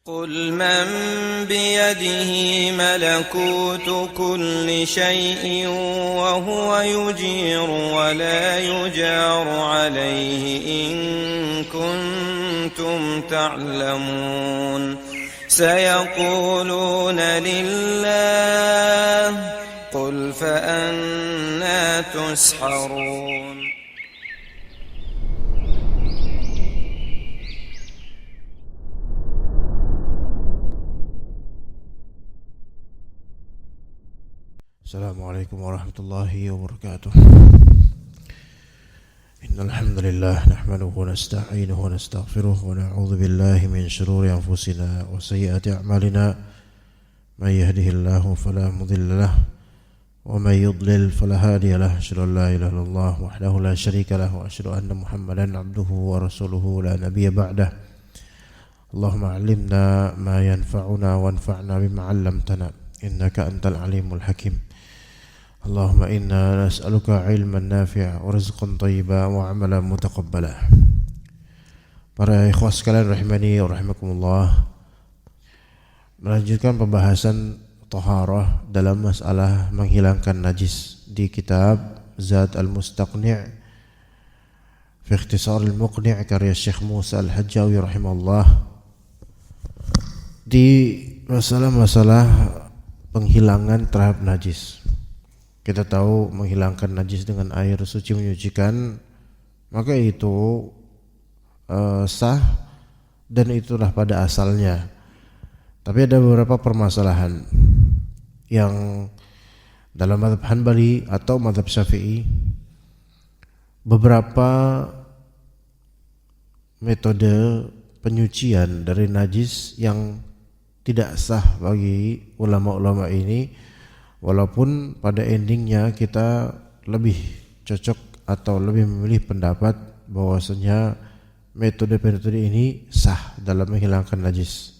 قل من بيده ملكوت كل شيء وهو يجير ولا يجار عليه إن كنتم تعلمون سيقولون لله قل فأنى تسحرون. Assalamualaikum warahmatullahi wabarakatuh. Innal hamdalillah nahmaduhu wa nasta'inuhu wa nastaghfiruh wa na'udzu billahi min shururi anfusina wa sayyiati a'malina. May yahdihillahu fala mudilla lahu wa may yudlil fala hadiya lahu. Asyhadu an la ilaha illallah wahdahu la syarika lahu wa asyhadu anna Muhammadan 'abduhu wa rasuluhu la nabiyya ba'dah. Allahumma 'allimna ma yanfa'una wanfa'na bima 'allamtana innaka antal alimul hakim. Allahumma inna nas'aluka ilman nafi'a wa rizqan thayyiba wa amalan mutaqabbala. Para ikhwah sekalian rahimani wa rahimakumullah, melanjutkan pembahasan taharah dalam masalah menghilangkan najis di kitab Zad al-Mustaqni' fi ikhtisar al-Muqni' karya Syekh Musa al-Hajjawi rahimahullah. Di masalah-masalah penghilangan terhadap najis, kita tahu menghilangkan najis dengan air suci menyucikan, maka itu sah dan itulah pada asalnya. Tapi ada beberapa permasalahan yang dalam mazhab Hanbali atau mazhab Syafi'i, beberapa metode penyucian dari najis yang tidak sah bagi ulama-ulama ini. Walaupun pada endingnya kita lebih cocok atau lebih memilih pendapat bahwasanya metode-metode ini sah dalam menghilangkan najis.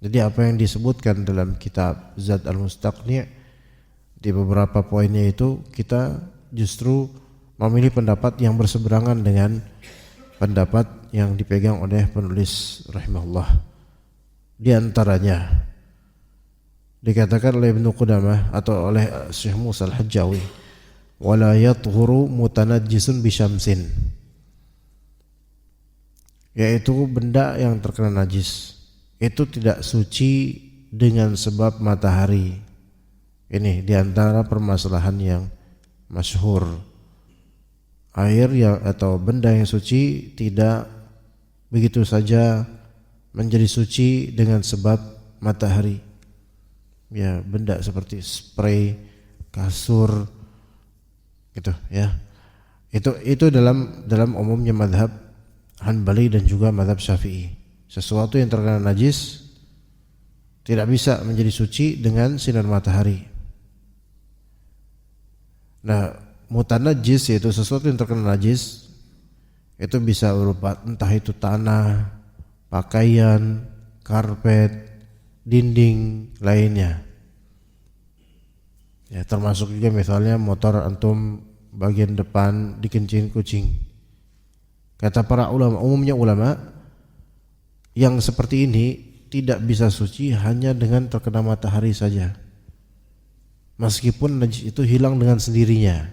Jadi apa yang disebutkan dalam kitab Zad al-Mustaqni' di beberapa poinnya itu kita justru memilih pendapat yang berseberangan dengan pendapat yang dipegang oleh penulis rahimahullah. Di antaranya dikatakan oleh Ibnu Qudamah atau oleh Syekh Musa al-Hajjawi, wala yathuru mutanajjisun bisyamsin, yaitu benda yang terkena najis itu tidak suci dengan sebab matahari. Ini diantara permasalahan yang masyhur. Air yang atau benda yang suci tidak begitu saja menjadi suci dengan sebab matahari. Ya, benda seperti spray, kasur gitu ya. Itu dalam umumnya mazhab Hanbali dan juga mazhab Syafi'i. Sesuatu yang terkena najis tidak bisa menjadi suci dengan sinar matahari. Nah, mutanajjis yaitu sesuatu yang terkena najis itu bisa berupa entah itu tanah, pakaian, karpet, dinding lainnya. Ya, termasuk juga misalnya motor antum bagian depan dikencing kucing. Kata para ulama, umumnya ulama, yang seperti ini tidak bisa suci hanya dengan terkena matahari saja. Meskipun najis itu hilang dengan sendirinya.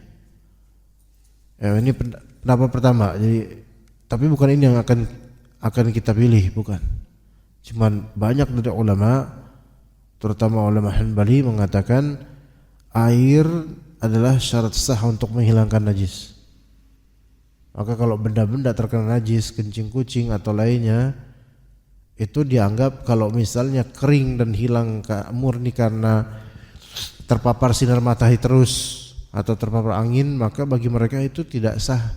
Ya, ini pendapat pertama. Jadi, tapi bukan ini yang akan kita pilih, bukan. Cuman banyak dari ulama, terutama ulama Hanbali, mengatakan air adalah syarat sah untuk menghilangkan najis. Maka kalau benda-benda terkena najis, kencing kucing atau lainnya, itu dianggap kalau misalnya kering dan hilang murni karena terpapar sinar matahari terus atau terpapar angin, maka bagi mereka itu tidak sah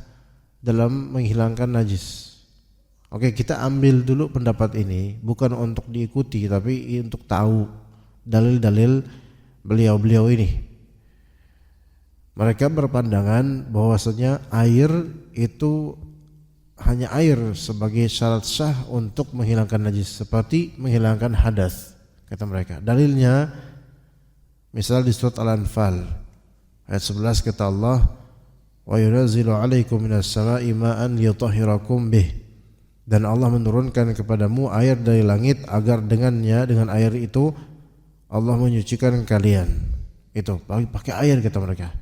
dalam menghilangkan najis. Oke, kita ambil dulu pendapat ini bukan untuk diikuti tapi untuk tahu dalil-dalil beliau-beliau ini. Mereka berpandangan bahwasanya air itu hanya air sebagai syarat sah untuk menghilangkan najis, seperti menghilangkan hadas, kata mereka. Dalilnya misal di surat Al-Anfal ayat 11 kata Allah, wa yunazzilu 'alaikum minas sama'i ma'an liyutahhirakum bih. dan Allah menurunkan kepadamu air dari langit agar dengannya, dengan air itu Allah menyucikan kalian. Itu pakai air kata mereka.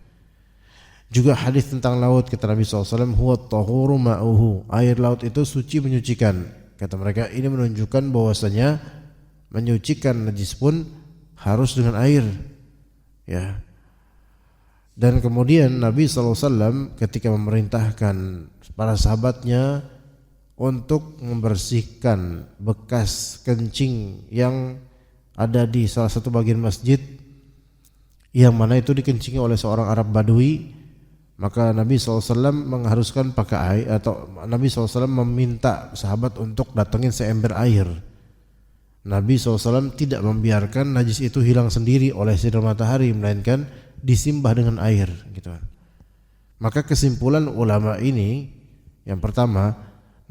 Juga hadis tentang laut kata Nabi SAW, huwa tahuru ma'uhu, air laut itu suci menyucikan. Kata mereka, ini menunjukkan bahwasanya menyucikan najis pun harus dengan air. Ya. Dan kemudian Nabi SAW ketika memerintahkan para sahabatnya untuk membersihkan bekas kencing yang ada di salah satu bagian masjid, yang mana itu dikencingi oleh seorang Arab Badui, maka Nabi SAW mengharuskan pakai air, atau Nabi SAW meminta sahabat untuk datangin seember air. Nabi SAW tidak membiarkan najis itu hilang sendiri oleh sinar matahari, melainkan disimbah dengan air gitu. Maka kesimpulan ulama ini, yang pertama,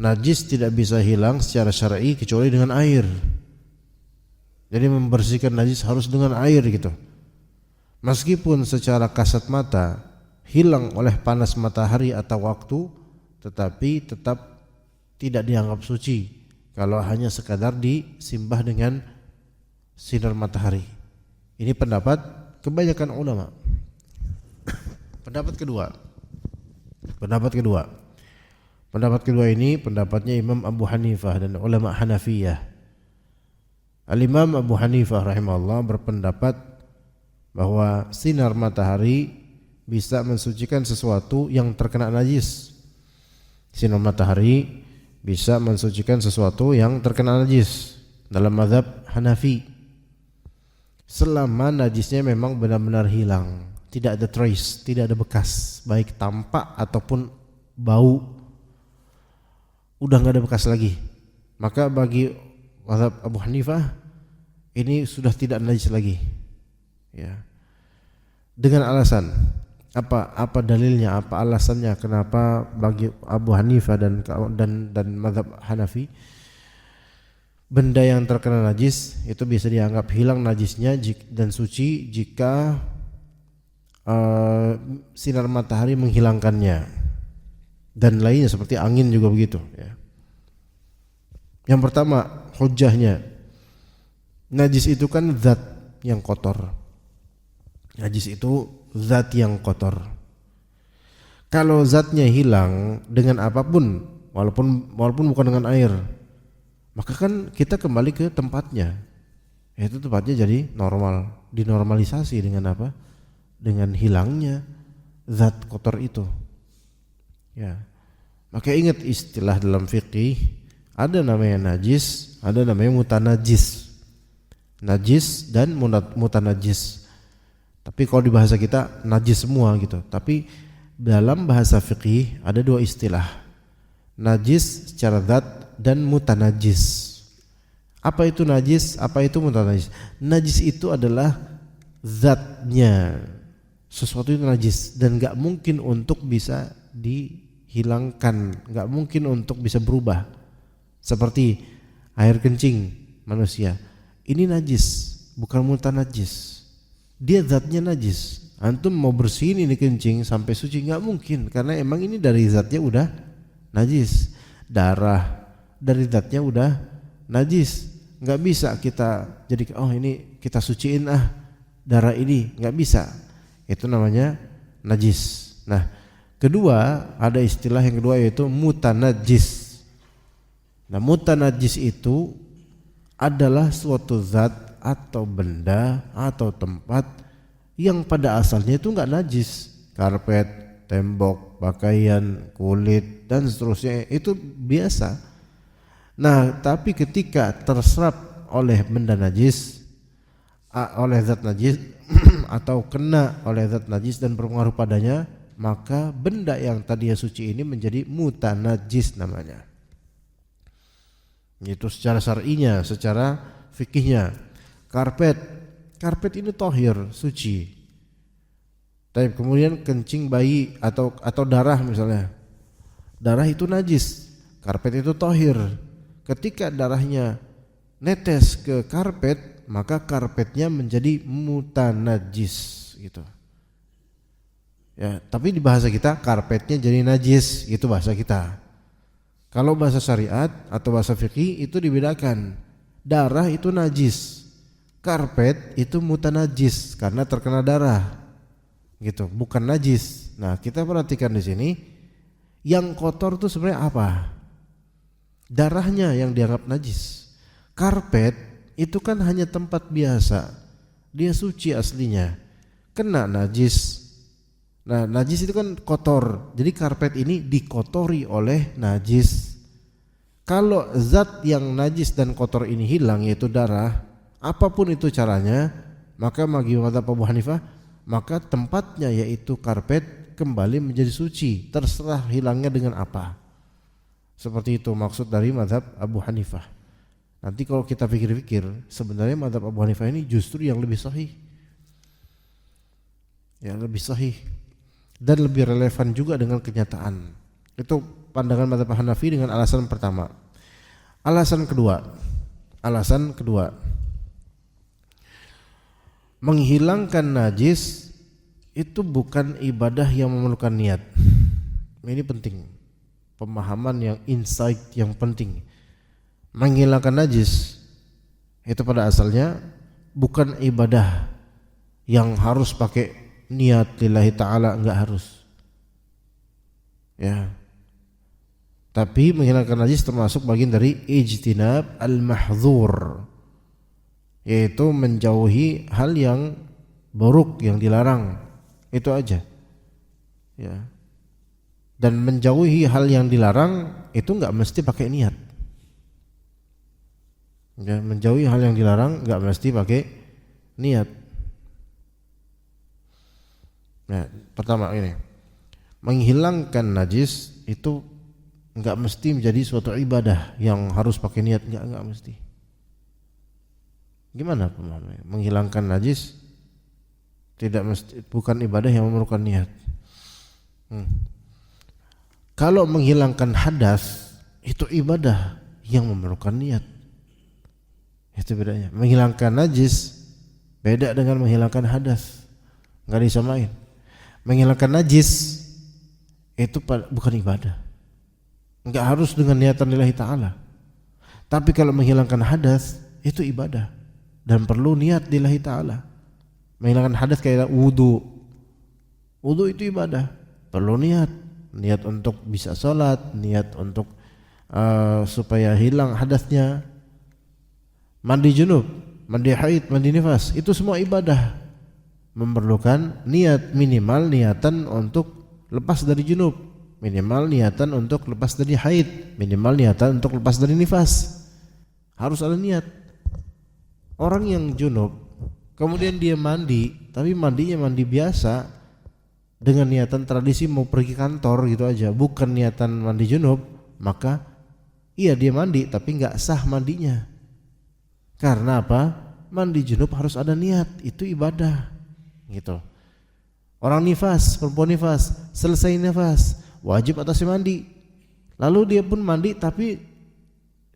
najis tidak bisa hilang secara syar'i kecuali dengan air. Jadi membersihkan najis harus dengan air gitu. Meskipun secara kasat mata hilang oleh panas matahari atau waktu, tetapi tetap tidak dianggap suci kalau hanya sekadar disimbah dengan sinar matahari. Ini pendapat kebanyakan ulama. Pendapat kedua ini pendapatnya Imam Abu Hanifah dan ulama Hanafiyah. Al-Imam Abu Hanifah rahimahullah berpendapat bahwa sinar matahari bisa mensucikan sesuatu yang terkena najis. Sinar matahari bisa mensucikan sesuatu yang terkena najis dalam mazhab Hanafi, selama najisnya memang benar-benar hilang, tidak ada trace, tidak ada bekas, baik tampak ataupun bau, udah nggak ada bekas lagi. Maka bagi mazhab Abu Hanifah ini sudah tidak najis lagi. Ya. Dengan alasan apa dalilnya, apa alasannya kenapa bagi Abu Hanifah dan mazhab Hanafi benda yang terkena najis itu bisa dianggap hilang najisnya dan suci jika sinar matahari menghilangkannya, dan lainnya seperti angin juga begitu ya. Yang pertama, hujjahnya, najis itu kan zat yang kotor. Najis itu zat yang kotor. Kalau zatnya hilang dengan apapun, walaupun bukan dengan air, maka kan kita kembali ke tempatnya. Itu tempatnya jadi normal, dinormalisasi dengan apa? Dengan hilangnya zat kotor itu. Ya. Maka ingat istilah dalam fikih, ada namanya najis, ada namanya mutanajis. Najis dan mutanajis. Tapi kalau di bahasa kita najis semua gitu. Tapi dalam bahasa fikih ada dua istilah, najis secara zat dan mutanajis. Apa itu najis? Apa itu mutanajis? Najis itu adalah zatnya, sesuatu itu najis dan gak mungkin untuk bisa dihilangkan, gak mungkin untuk bisa berubah. Seperti air kencing manusia, ini najis, bukan mutanajis. Dia zatnya najis. Antum mau bersihin ini kencing sampai suci nggak mungkin, karena emang ini dari zatnya udah najis. Darah dari zatnya udah najis, nggak bisa kita jadi ini kita suciin darah ini, nggak bisa. Itu namanya najis. Nah, kedua ada istilah yang kedua yaitu mutanajis. Nah, mutanajis itu adalah suatu zat atau benda atau tempat yang pada asalnya itu enggak najis. Karpet, tembok, pakaian, kulit dan seterusnya itu biasa. Nah, tapi ketika terserap oleh benda najis, oleh zat najis atau kena oleh zat najis dan berpengaruh padanya, maka benda yang tadinya suci ini menjadi mutanajis namanya. Itu secara syar'inya, secara fikihnya. Karpet ini tohir, suci. Tapi kemudian kencing bayi atau darah misalnya, darah itu najis, karpet itu tohir. Ketika darahnya netes ke karpet, maka karpetnya menjadi mutanajis gitu. Ya, tapi di bahasa kita karpetnya jadi najis, itu bahasa kita. Kalau bahasa syariat atau bahasa fikih itu dibedakan. Darah itu najis, karpet itu mutanajis karena terkena darah, gitu, bukan najis. Nah, kita perhatikan di sini, yang kotor itu sebenarnya apa? Darahnya yang dianggap najis. Karpet itu kan hanya tempat biasa, dia suci aslinya, kena najis. Nah, najis itu kan kotor, jadi karpet ini dikotori oleh najis. Kalau zat yang najis dan kotor ini hilang, yaitu darah, apapun itu caranya, maka bagi mazhab Abu Hanifah, maka tempatnya yaitu karpet kembali menjadi suci, terserah hilangnya dengan apa. Seperti itu maksud dari mazhab Abu Hanifah. Nanti kalau kita pikir-pikir, sebenarnya mazhab Abu Hanifah ini justru yang lebih sahih, yang lebih sahih dan lebih relevan juga dengan kenyataan. Itu pandangan mazhab Hanafi dengan alasan pertama. Alasan kedua, menghilangkan najis itu bukan ibadah yang memerlukan niat. Ini penting, pemahaman yang insight yang penting. Menghilangkan najis itu pada asalnya bukan ibadah yang harus pakai niat lillahi ta'ala, enggak harus. Ya. Tapi menghilangkan najis termasuk bagian dari ijtinab al-mahdzur, yaitu menjauhi hal yang buruk yang dilarang. Itu aja. Ya. Dan menjauhi hal yang dilarang itu enggak mesti pakai niat. Ya, menjauhi hal yang dilarang enggak mesti pakai niat. Nah, pertama ini, menghilangkan najis itu enggak mesti menjadi suatu ibadah yang harus pakai niat, enggak mesti. Gimana pemahamannya? Menghilangkan najis tidak mesti, bukan ibadah yang memerlukan niat. Kalau menghilangkan hadas itu ibadah yang memerlukan niat. Itu bedanya. Menghilangkan najis beda dengan menghilangkan hadas, enggak disamain. Menghilangkan najis itu bukan ibadah, enggak harus dengan niatan lillahi ta'ala. Tapi kalau menghilangkan hadas itu ibadah dan perlu niat lillahi ta'ala. Menghilangkan hadas kayak wudu itu ibadah, perlu niat untuk bisa sholat, niat untuk supaya hilang hadasnya. Mandi junub, mandi haid, mandi nifas, itu semua ibadah, memerlukan niat, minimal niatan untuk lepas dari junub, minimal niatan untuk lepas dari haid, minimal niatan untuk lepas dari nifas. Harus ada niat. Orang yang junub kemudian dia mandi, tapi mandinya mandi biasa dengan niatan tradisi mau pergi kantor gitu aja, bukan niatan mandi junub, maka iya dia mandi tapi enggak sah mandinya. Karena apa? Mandi junub harus ada niat, itu ibadah gitu. Orang nifas, perempuan nifas, selesai nifas wajib atasnya mandi. Lalu dia pun mandi tapi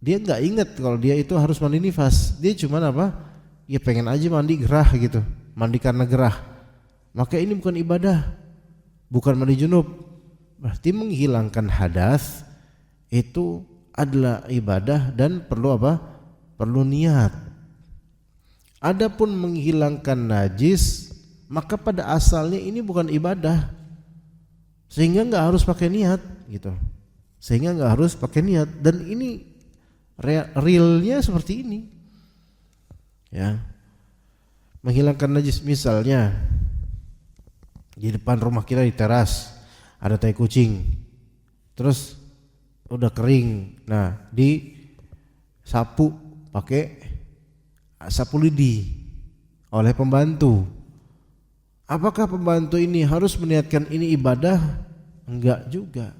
dia enggak ingat kalau dia itu harus mandi nifas. Dia cuma apa? Ya pengen aja mandi gerah gitu, mandi karena gerah. Maka ini bukan ibadah, bukan mandi junub. Berarti menghilangkan hadas itu adalah ibadah dan perlu apa? Perlu niat. Adapun menghilangkan najis, maka pada asalnya ini bukan ibadah, sehingga enggak harus pakai niat gitu. Sehingga enggak harus pakai niat, dan ini realnya seperti ini. Ya. Menghilangkan najis misalnya di depan rumah kita di teras ada tai kucing, terus udah kering, nah di sapu pakai sapu lidi oleh pembantu. Apakah pembantu ini harus meniatkan ini ibadah? Enggak juga.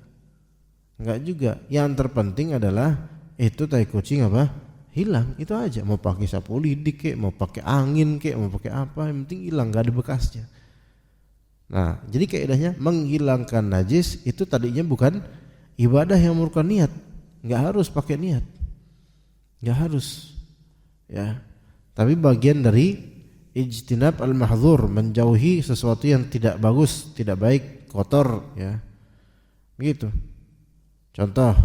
Yang terpenting adalah itu tai kucing apa? Hilang, itu aja. Mau pakai sapu lidi kek, mau pakai angin kek, mau pakai apa, yang penting hilang, enggak ada bekasnya. Nah, jadi kaidahnya menghilangkan najis itu tadinya bukan ibadah yang memerlukan niat. Enggak harus pakai niat. Enggak harus. Ya. Tapi bagian dari ijtinab al-mahdzur, menjauhi sesuatu yang tidak bagus, tidak baik, kotor, ya. Begitu. Contoh,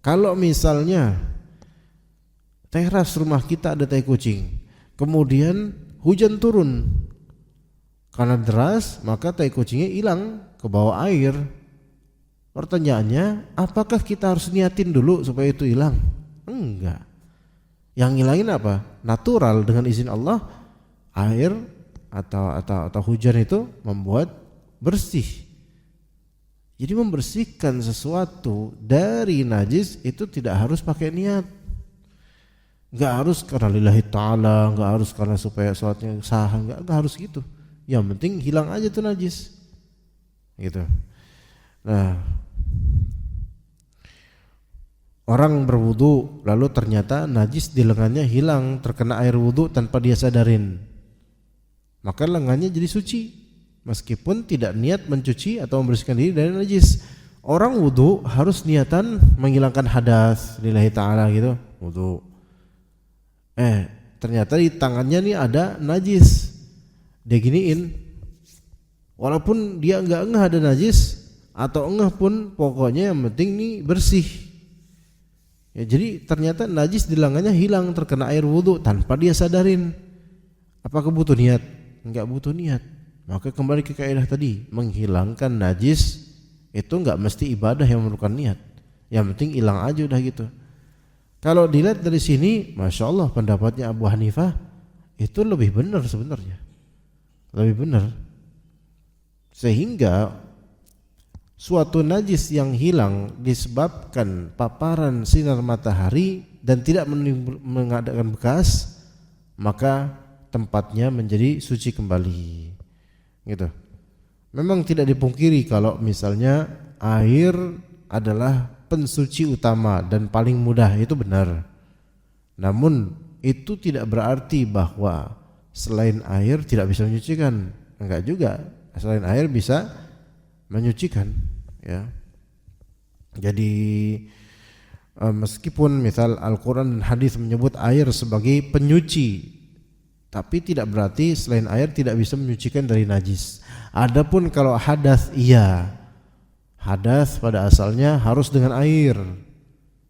Kalau misalnya teras rumah kita ada tai kucing, kemudian hujan turun karena deras, maka tai kucingnya hilang ke bawah air. Pertanyaannya, apakah kita harus niatin dulu supaya itu hilang? Enggak. Yang ngilangin apa? Natural, dengan izin Allah, air atau hujan itu membuat bersih. Jadi membersihkan sesuatu dari najis itu tidak harus pakai niat. Enggak harus karena lillahi ta'ala, enggak harus karena supaya sholatnya sah, enggak harus gitu. Yang penting hilang aja tuh najis. Gitu. Nah, orang berwudu lalu ternyata najis di lengannya hilang terkena air wudu tanpa dia sadarin. Maka lengannya jadi suci meskipun tidak niat mencuci atau membersihkan diri dari najis. Orang wudu harus niatan menghilangkan hadas lillahi ta'ala gitu, wudu. Ternyata di tangannya nih ada najis. Dia giniin. Walaupun dia enggak ngeh ada najis atau ngeh pun, pokoknya yang penting nih bersih. Ya, jadi ternyata najis di lengannya hilang terkena air wudu tanpa dia sadarin. Apakah butuh niat? Enggak butuh niat. Maka kembali ke kaidah tadi, menghilangkan najis itu enggak mesti ibadah yang memerlukan niat. Yang penting hilang aja udah gitu. Kalau dilihat dari sini, Masya Allah pendapatnya Abu Hanifah itu lebih benar sebenarnya. Lebih benar. Sehingga suatu najis yang hilang disebabkan paparan sinar matahari dan tidak mengadakan bekas, maka tempatnya menjadi suci kembali. Gitu. Memang tidak dipungkiri kalau misalnya air adalah pensuci utama dan paling mudah, itu benar. Namun itu tidak berarti bahwa selain air tidak bisa menyucikan. Enggak juga. Selain air bisa menyucikan, ya. Jadi meskipun misal Al-Quran dan hadis menyebut air sebagai penyuci, tapi tidak berarti selain air tidak bisa menyucikan dari najis. Adapun kalau hadas, iya, hadas pada asalnya harus dengan air.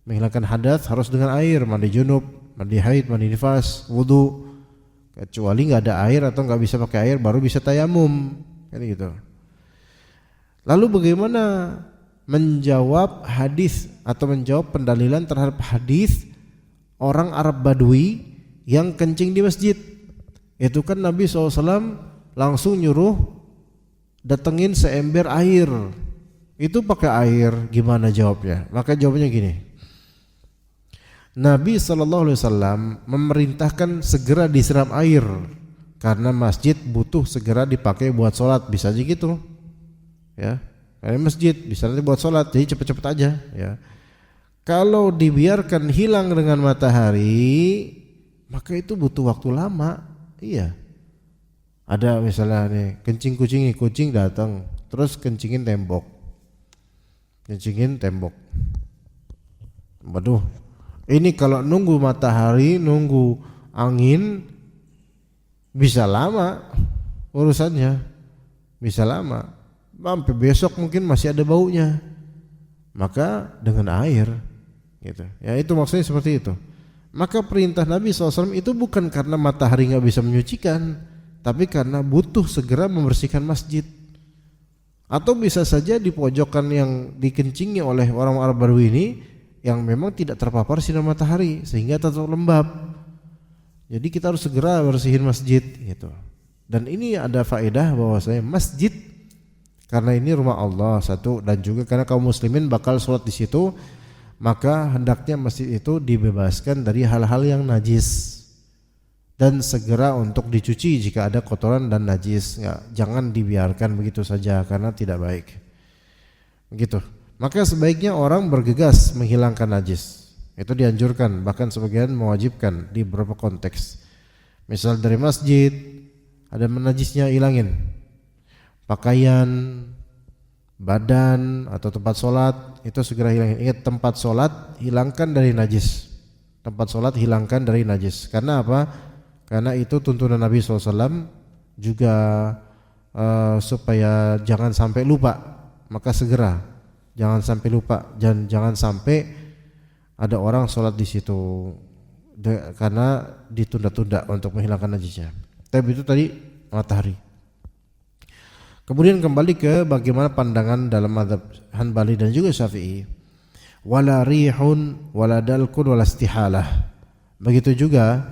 Menghilangkan hadas harus dengan air, mandi junub, mandi haid, mandi nifas, wudu. Kecuali nggak ada air atau nggak bisa pakai air, baru bisa tayamum, kan gitu. Lalu bagaimana menjawab hadis atau menjawab pendalilan terhadap hadis orang Arab Badui yang kencing di masjid? Itu kan Nabi SAW langsung nyuruh datengin seember air. Itu pakai air, gimana jawabnya? Maka jawabannya gini. Nabi SAW memerintahkan segera disiram air karena masjid butuh segera dipakai buat sholat. Bisa aja gitu, ya. Karena masjid bisa nanti buat sholat, jadi cepet-cepet aja, ya. Kalau dibiarkan hilang dengan matahari, maka itu butuh waktu lama. Iya. Ada misalnya nih kencing kucing datang, terus kencingin tembok. Waduh. Ini kalau nunggu matahari, nunggu angin bisa lama urusannya. Bisa lama. Sampai besok mungkin masih ada baunya. Maka dengan air gitu. Ya itu maksudnya seperti itu. Maka perintah Nabi SAW itu bukan karena matahari gak bisa menyucikan, tapi karena butuh segera membersihkan masjid. Atau bisa saja di pojokan yang dikencingi oleh orang Arab baru ini yang memang tidak terpapar sinar matahari sehingga tetap lembab. Jadi kita harus segera bersihin masjid gitu. Dan ini ada faedah bahwasanya masjid, karena ini rumah Allah satu, dan juga karena kaum muslimin bakal sholat di situ, maka hendaknya masjid itu dibebaskan dari hal-hal yang najis dan segera untuk dicuci jika ada kotoran dan najis. Jangan dibiarkan begitu saja karena tidak baik. Begitu. Maka sebaiknya orang bergegas menghilangkan najis. Itu dianjurkan, bahkan sebagian mewajibkan di beberapa konteks. Misal dari masjid ada najisnya, hilangin. Pakaian, badan atau tempat sholat itu segera hilangin. Ingat, tempat sholat hilangkan dari najis. Tempat sholat hilangkan dari najis. Karena apa? Karena itu tuntunan Nabi SAW juga supaya jangan sampai lupa. Maka segera, jangan sampai lupa, jangan sampai ada orang sholat di situ karena ditunda-tunda untuk menghilangkan najisnya. Tapi itu tadi matahari. Kemudian kembali ke bagaimana pandangan dalam mazhab Hanbali dan juga Syafi'i. Wala rihun wala dalkun wala istihalah. Begitu juga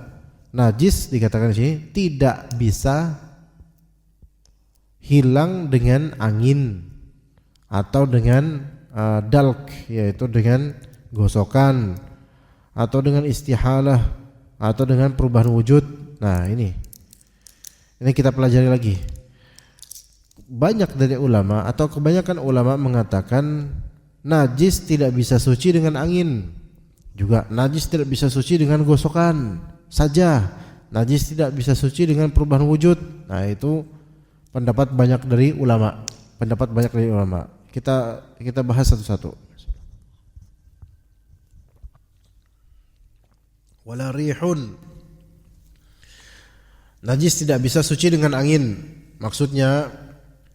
najis dikatakan di sini tidak bisa hilang dengan angin atau dengan dalk, yaitu dengan gosokan, atau dengan istihalah, atau dengan perubahan wujud. Nah ini kita pelajari lagi. Banyak dari ulama atau kebanyakan ulama mengatakan najis tidak bisa suci dengan angin, juga najis tidak bisa suci dengan gosokan saja, najis tidak bisa suci dengan perubahan wujud. Nah itu pendapat banyak dari ulama. Kita bahas satu-satu. Wala rihun, najis tidak bisa suci dengan angin. Maksudnya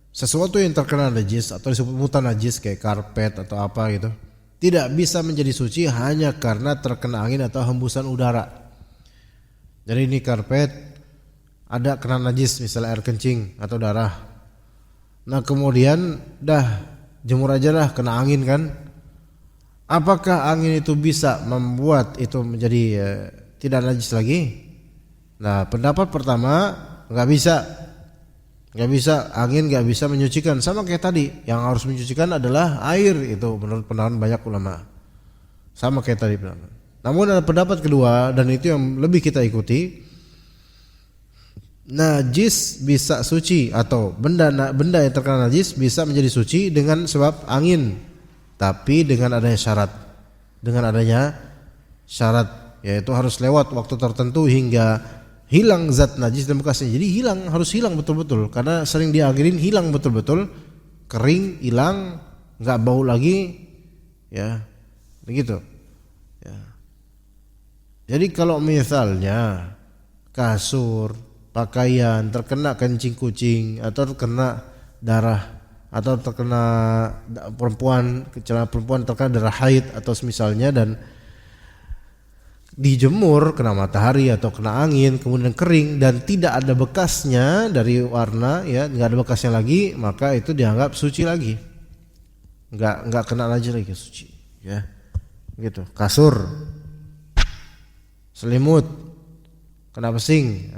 sesuatu yang terkena najis atau disebut mutanajis kayak karpet atau apa gitu tidak bisa menjadi suci hanya karena terkena angin atau hembusan udara. Jadi ini karpet ada kena najis, misalnya air kencing atau darah. Nah kemudian jemur aja kena angin kan. Apakah angin itu bisa membuat itu menjadi tidak najis lagi? Nah pendapat pertama nggak bisa, angin nggak bisa menyucikan. Sama kayak tadi, yang harus menyucikan adalah air, itu menurut pendapat banyak ulama. Sama kayak tadi. Namun ada pendapat kedua dan itu yang lebih kita ikuti. Najis bisa suci atau benda yang terkena najis bisa menjadi suci dengan sebab angin, tapi dengan adanya syarat, yaitu harus lewat waktu tertentu hingga hilang zat najis dan bekasnya. Jadi harus hilang betul-betul, karena sering diakhirin hilang betul-betul, kering, hilang, nggak bau lagi, ya begitu. Ya. Jadi kalau misalnya kasur, pakaian terkena kencing kucing atau terkena darah atau terkena celana perempuan terkena darah haid atau semisalnya dan dijemur kena matahari atau kena angin kemudian kering dan tidak ada bekasnya dari warna, ya nggak ada bekasnya lagi, maka itu dianggap suci lagi, nggak kena najis lagi, suci, ya gitu. Kasur, selimut kena pesing,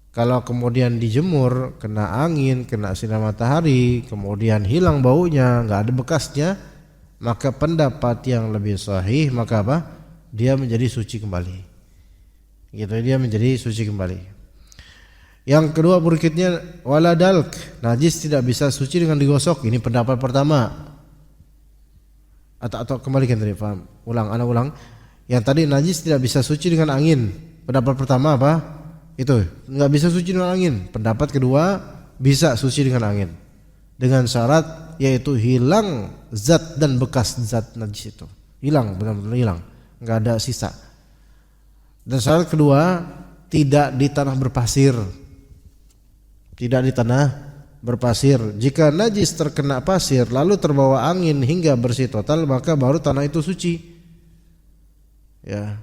kalau kemudian dijemur, kena angin, kena sinar matahari, kemudian hilang baunya, nggak ada bekasnya, maka pendapat yang lebih sahih, maka apa? Dia menjadi suci kembali. Gitu, dia menjadi suci kembali. Yang kedua berikutnya wala dalk, najis tidak bisa suci dengan digosok. Ini pendapat pertama. Atau kembalikan tadi, paham? Ulang. Yang tadi najis tidak bisa suci dengan angin. Pendapat pertama apa? Itu nggak bisa suci dengan angin. Pendapat kedua bisa suci dengan angin dengan syarat yaitu hilang zat dan bekas zat najis itu, hilang, benar-benar hilang, nggak ada sisa. Dan syarat kedua tidak di tanah berpasir. Jika najis terkena pasir lalu terbawa angin hingga bersih total, maka baru tanah itu suci. Ya.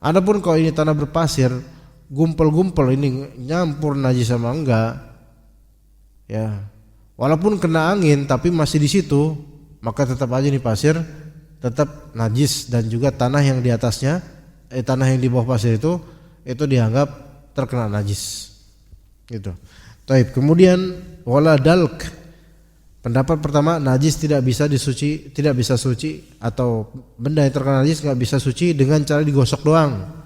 Adapun kalau ini tanah berpasir, gumpal-gumpal ini nyampur najis sama enggak, ya walaupun kena angin tapi masih di situ, maka tetap aja nih pasir tetap najis dan juga tanah yang di atasnya, tanah yang di bawah pasir itu dianggap terkena najis. Gitu. Taib. Kemudian wala dalk. Pendapat pertama, najis tidak bisa suci atau benda yang terkena najis nggak bisa suci dengan cara digosok doang.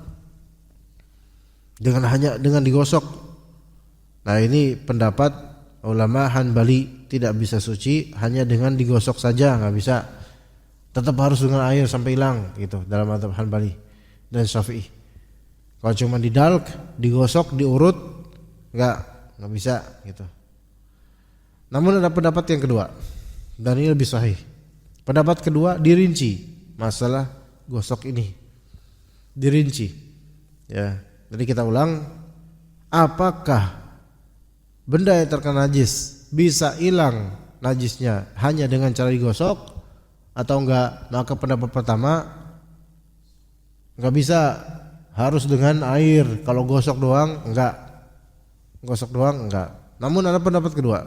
Dengan digosok. Nah ini pendapat ulama Hanbali, tidak bisa suci hanya dengan digosok saja, nggak bisa. Tetap harus dengan air sampai hilang gitu dalam mazhab Hanbali dan Syafi'i. Kalau cuma didalk, digosok, diurut, nggak bisa gitu. Namun ada pendapat yang kedua dan ini lebih sahih. Pendapat kedua dirinci masalah gosok ini, dirinci, ya. Jadi kita ulang, apakah benda yang terkena najis bisa hilang najisnya hanya dengan cara digosok atau enggak? Maka pendapat pertama Nggak bisa harus dengan air. Kalau gosok doang enggak. Gosok doang enggak. Namun ada pendapat kedua.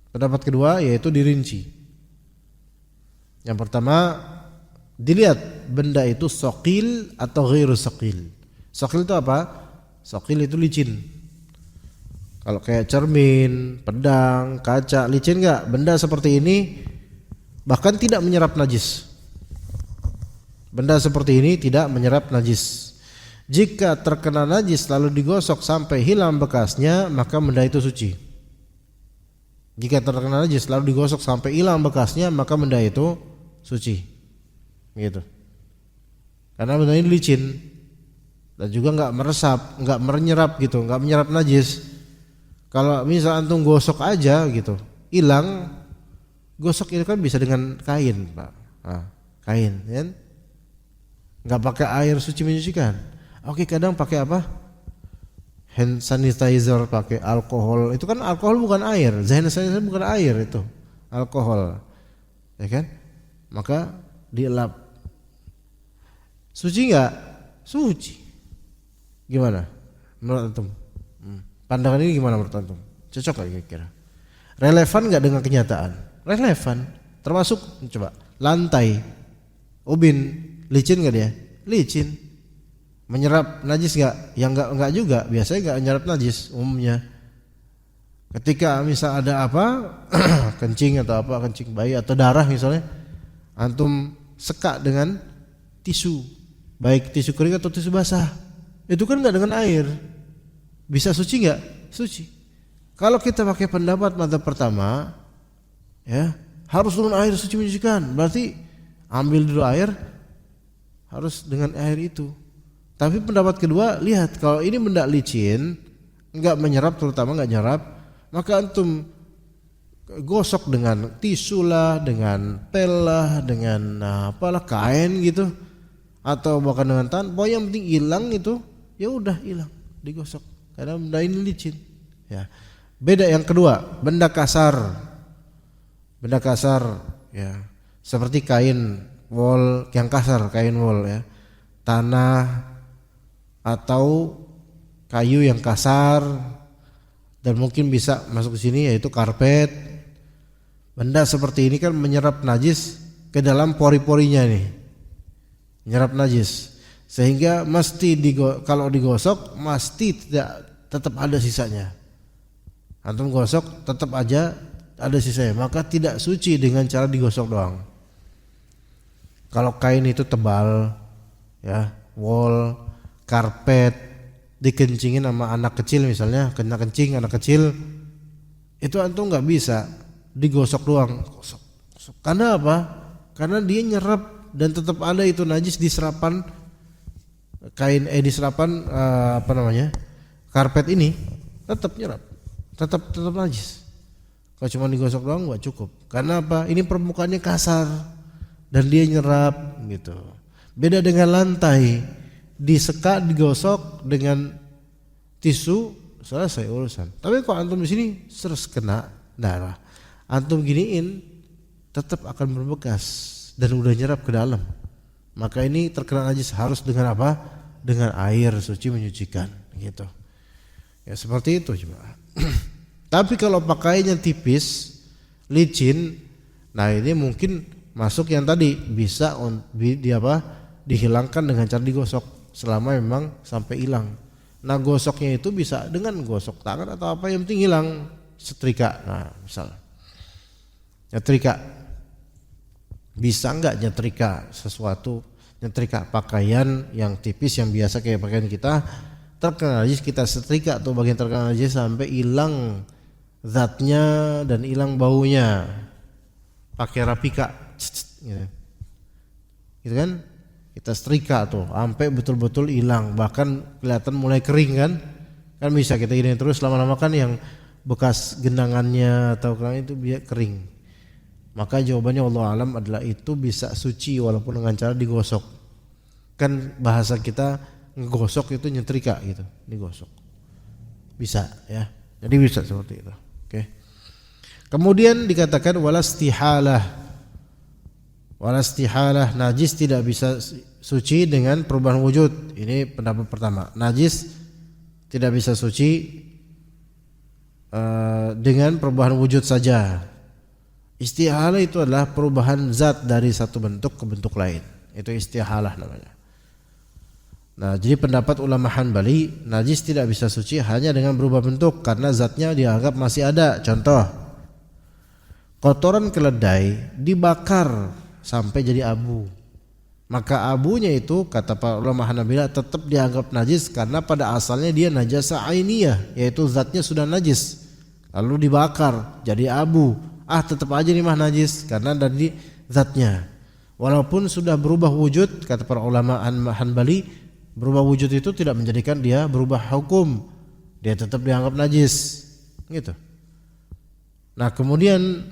Pendapat kedua yaitu dirinci. Yang pertama, dilihat benda itu saqil atau ghairu saqil. Saqil itu apa? Saqil itu licin. Kalau kayak cermin, pedang, kaca, licin enggak? Benda seperti ini bahkan tidak menyerap najis. Benda seperti ini tidak menyerap najis. Jika terkena najis lalu digosok sampai hilang bekasnya, maka benda itu suci. Jika terkena najis lalu digosok sampai hilang bekasnya, maka benda itu suci. Gitu. Karena benda ini licin dan juga enggak meresap, enggak menyerap gitu, enggak menyerap najis. Kalau misal antum gosok aja gitu, hilang, gosok itu kan bisa dengan kain, Pak. Kain, kan? Enggak pakai air suci menyucikan. Oke, kadang pakai apa? Hand sanitizer, pakai alkohol. Itu kan alkohol bukan air. Hand sanitizer bukan air itu. Alkohol. Ya kan? Maka dielap. Suci enggak? Suci. Gimana menurut antum? Pandangan ini gimana menurut antum? Cocok enggak kira-kira? Relevan enggak dengan kenyataan? Relevan. Termasuk coba lantai. Ubin licin enggak dia? Licin. Menyerap najis enggak? Ya enggak juga. Biasanya enggak menyerap najis umumnya. Ketika misal ada apa? Kencing atau apa, kencing bayi atau darah misalnya, antum sekak dengan tisu. Baik tisu kering atau tisu basah. Itu kan enggak dengan air. Bisa suci enggak? Suci. Kalau kita pakai pendapat madzhab pertama, ya, harus dengan air suci menyucikan. Berarti ambil dulu air, harus dengan air itu. Tapi pendapat kedua, lihat kalau ini benda licin, enggak menyerap, terutama enggak nyerap, maka antum gosok dengan tisu lah, dengan pel lah, dengan apalah kain gitu, atau bahkan dengan tangan. Pokoknya yang penting hilang itu, ya udah hilang, digosok. Karena benda ini licin. Ya. Beda yang kedua, benda kasar. Benda kasar, ya, seperti kain wol yang kasar, kain wol ya, tanah atau kayu yang kasar, dan mungkin bisa masuk ke sini yaitu karpet. Benda seperti ini kan menyerap najis ke dalam pori-porinya nih, menyerap najis, sehingga mesti kalau digosok mesti tetap ada sisanya. Antum gosok tetap aja ada sisanya, maka tidak suci dengan cara digosok doang. Kalau kain itu tebal, ya, wol, karpet, dikencingin sama anak kecil misalnya, kena kencing anak kecil, itu antum nggak bisa digosok doang. Gosok. Karena apa? Karena dia nyerap dan tetap ada itu najis di serapan kain, di serapan karpet ini tetap nyerap, tetap najis. Kalau cuma digosok doang nggak cukup. Karena apa? Ini permukaannya kasar dan dia nyerap gitu. Beda dengan lantai, disekak, digosok dengan tisu, selesai urusan. Tapi kalau antum di sini terus kena darah, antum giniin tetap akan berbekas dan udah nyerap ke dalam. Maka ini terkena najis harus dengan apa? Dengan air suci menyucikan gitu. Ya seperti itu coba. Tapi kalau pakaiannya tipis, licin, nah ini mungkin masuk yang tadi, bisa dihilangkan dengan cara digosok selama memang sampai hilang. Nah gosoknya itu bisa dengan gosok tangan atau apa, yang penting hilang. Setrika, nah misal nyetrika, bisa enggak nyetrika sesuatu, nyetrika pakaian yang tipis yang biasa kayak pakaian kita, terkena najis kita setrika atau bagian terkena najis sampai hilang zatnya dan hilang baunya, pakai rapika gitu kan, kita setrika tuh sampai betul-betul hilang, bahkan kelihatan mulai kering kan bisa kita gini terus, lama-lama kan yang bekas genangannya atau itu biar kering. Maka jawabannya Allah alam adalah itu bisa suci walaupun dengan cara digosok. Kan bahasa kita ngegosok itu nyetrika gitu, digosok bisa ya, jadi bisa seperti itu. Oke. Kemudian dikatakan walastihalah, Wala istihalah, najis tidak bisa suci dengan perubahan wujud. Ini pendapat pertama. Najis tidak bisa suci dengan perubahan wujud saja. Istihalah itu adalah perubahan zat dari satu bentuk ke bentuk lain. Itu istihalah namanya. Nah, jadi pendapat ulama Hanbali, najis tidak bisa suci hanya dengan berubah bentuk karena zatnya dianggap masih ada. Contoh, kotoran keledai dibakar sampai jadi abu. Maka abunya itu kata para ulama Hanabila tetap dianggap najis karena pada asalnya dia najasa ainiyah, yaitu zatnya sudah najis. Lalu dibakar jadi abu. Tetap aja nih mah najis karena dari zatnya. Walaupun sudah berubah wujud, kata para ulama Hanbali, berubah wujud itu tidak menjadikan dia berubah hukum. Dia tetap dianggap najis. Gitu. Nah, kemudian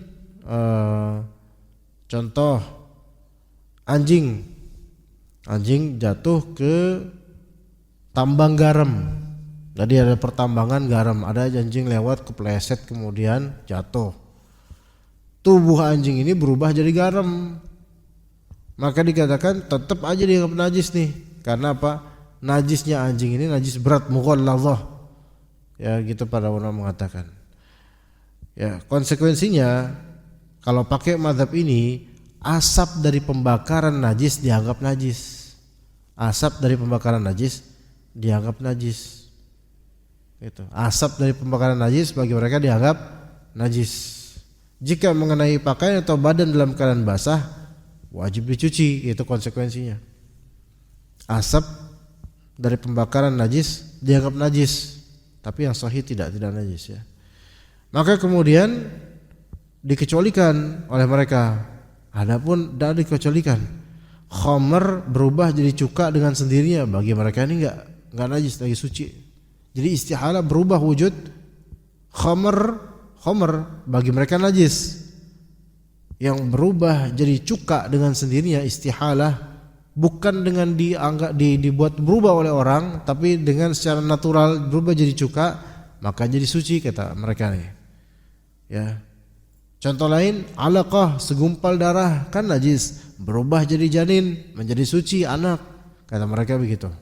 contoh anjing jatuh ke tambang garam. Jadi ada pertambangan garam, ada anjing lewat kepleset kemudian jatuh. Tubuh anjing ini berubah jadi garam. Maka dikatakan tetap aja dianggap najis nih. Karena apa? Najisnya anjing ini najis berat, mughalladhah. Ya, gitu para ulama mengatakan. Ya, konsekuensinya kalau pakai mazhab ini, asap dari pembakaran najis dianggap najis. Asap dari pembakaran najis dianggap najis. Itu. Asap dari pembakaran najis bagi mereka dianggap najis. Jika mengenai pakaian atau badan dalam keadaan basah, wajib dicuci, itu konsekuensinya. Asap dari pembakaran najis dianggap najis, tapi yang sahih tidak najis ya. Maka kemudian dikecualikan oleh mereka. Adapun tidak dikecualikan, khamr berubah jadi cuka dengan sendirinya, bagi mereka ini enggak najis, lagi suci. Jadi istihalah berubah wujud, khamr bagi mereka najis. Yang berubah jadi cuka dengan sendirinya istihalah, bukan dengan dibuat berubah oleh orang, tapi dengan secara natural berubah jadi cuka, maka jadi suci kata mereka nih. Ya. Contoh lain, alaqah, segumpal darah kan najis, berubah jadi janin, menjadi suci anak, kata mereka begitu.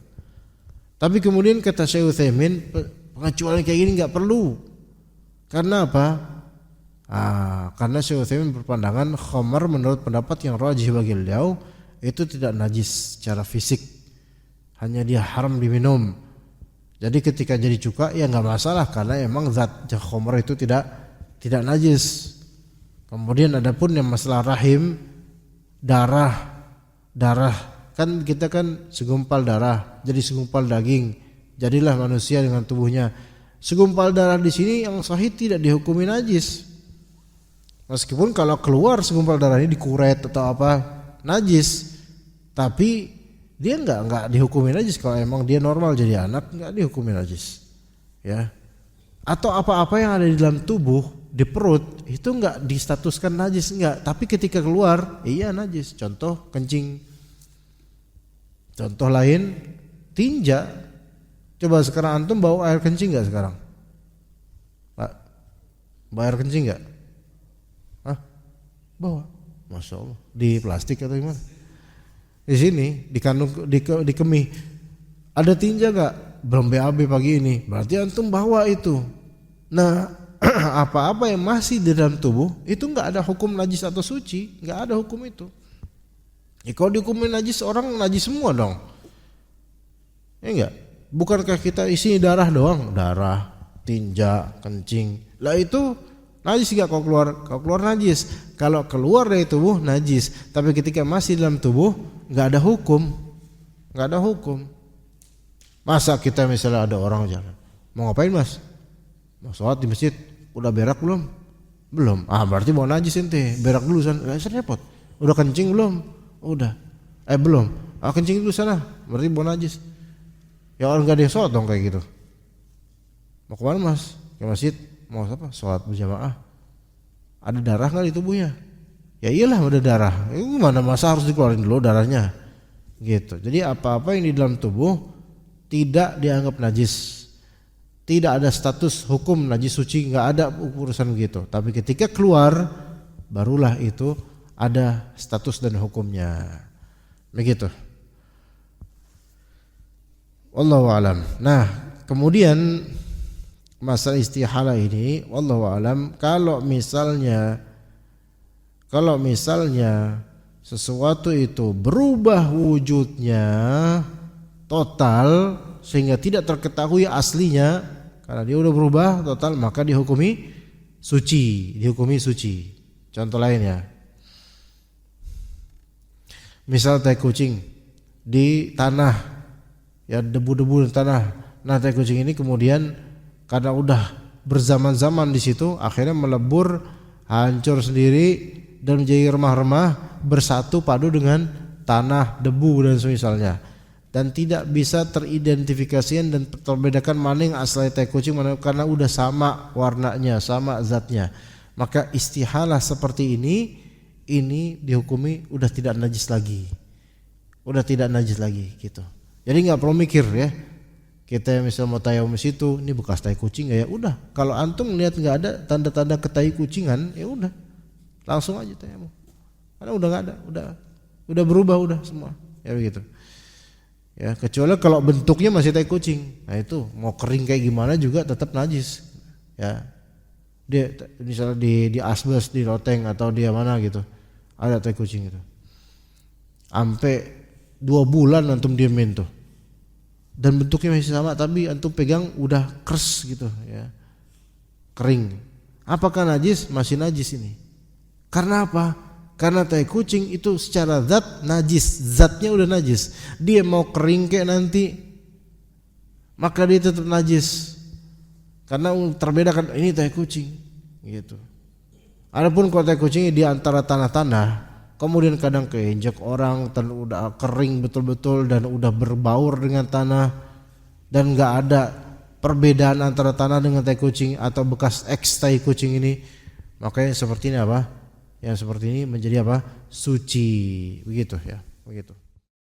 Tapi kemudian kata Syekh Utsaimin, pengecualian kayak gini enggak perlu. Karena apa? Karena Syekh Utsaimin berpandangan khamr menurut pendapat yang rajih bagi beliau itu tidak najis secara fisik, hanya dia haram diminum. Jadi ketika jadi cuka ya enggak masalah karena emang zat khamr itu tidak najis. Kemudian adapun yang masalah rahim, darah kan kita kan segumpal darah jadi segumpal daging, jadilah manusia dengan tubuhnya. Segumpal darah di sini yang sahih tidak dihukumi najis. Meskipun kalau keluar segumpal darah ini dikuret atau apa najis, tapi dia enggak dihukumi najis. Kalau emang dia normal jadi anak enggak dihukumi najis. Ya. Atau apa-apa yang ada di dalam tubuh, di perut itu enggak distatuskan najis, enggak, tapi ketika keluar iya najis. Contoh kencing. Contoh lain tinja. Coba sekarang antum bawa air kencing enggak sekarang? Pak, bawa air kencing enggak? Bawa. Masya Allah. Di plastik atau gimana? Di sini, di kandung, di kemih. Ada tinja enggak? Belum BAB pagi ini. Berarti antum bawa itu. Nah, apa-apa yang masih di dalam tubuh itu enggak ada hukum najis atau suci, enggak ada hukum itu. Ya kalau dihukumin najis, orang najis semua dong. Ya enggak? Bukankah kita isi darah doang? Darah, tinja, kencing. Lah itu najis enggak kalau keluar najis. Kalau keluar dari tubuh najis, tapi ketika masih dalam tubuh enggak ada hukum. Enggak ada hukum. Masa kita misalnya ada orang jalan, mau ngapain mas? Mau sholat di masjid, udah berak belum? Belum. Berarti mau najis ente, berak dulu sana. Repot. Udah kencing belum? Udah. Belum. Kencing dulu sana, berarti mau najis. Ya orang gak ada yang sholat dong kayak gitu. Mau kemana mas? Ke masjid. Mau apa? Sholat berjamaah. Ada darah gak di tubuhnya? Ya iyalah ada darah. Gimana masa harus dikeluarin dulu darahnya? Gitu. Jadi apa-apa yang di dalam tubuh tidak dianggap najis. Tidak ada status hukum najis suci, gak ada urusan begitu. Tapi ketika keluar, barulah itu ada status dan hukumnya. Begitu. Wallahu alam. Nah, kemudian masalah istihalah ini, wallahu alam, kalau misalnya sesuatu itu berubah wujudnya total sehingga tidak terketahui aslinya, karena dia udah berubah total, maka dihukumi suci. Contoh lainnya, misal tai kucing di tanah, ya debu-debu di tanah. Nah, tai kucing ini kemudian karena udah berzaman-zaman di situ, akhirnya melebur, hancur sendiri dan menjadi remah-remah, bersatu padu dengan tanah, debu dan semisalnya, dan tidak bisa teridentifikasikan dan terbedakan mana yang asli tai kucing mana, karena udah sama warnanya, sama zatnya. Maka istihalah seperti ini dihukumi udah tidak najis lagi, gitu. Jadi nggak perlu mikir ya, kita misal mau tayamum situ, ini bekas tai kucing nggak ya, udah. Kalau antum lihat nggak ada tanda-tanda ketai kucingan, ya udah langsung aja tayamum, karena udah nggak ada, udah berubah, udah semua, ya begitu. Ya, kecuali kalau bentuknya masih tai kucing, nah itu mau kering kayak gimana juga tetap najis. Ya, dia misalnya di asbes, di loteng atau dia mana gitu, ada tai kucing itu, sampai 2 bulan antum diemin tuh, dan bentuknya masih sama, tapi antum pegang udah keras gitu, ya, kering. Apakah najis? Masih najis ini. Karena apa? Karena tai kucing itu secara zat najis, zatnya udah najis. Dia mau kering kayak nanti, maka dia tetap najis. Karena terbeda kan, ini tai kucing, gitu. Adapun kalau tai kucing di antara tanah-tanah, kemudian kadang keinjak orang, dan udah kering betul-betul dan udah berbaur dengan tanah, dan nggak ada perbedaan antara tanah dengan tai kucing atau bekas eks tai kucing ini, makanya seperti ini apa? Yang seperti ini menjadi apa? Suci, begitu ya, begitu.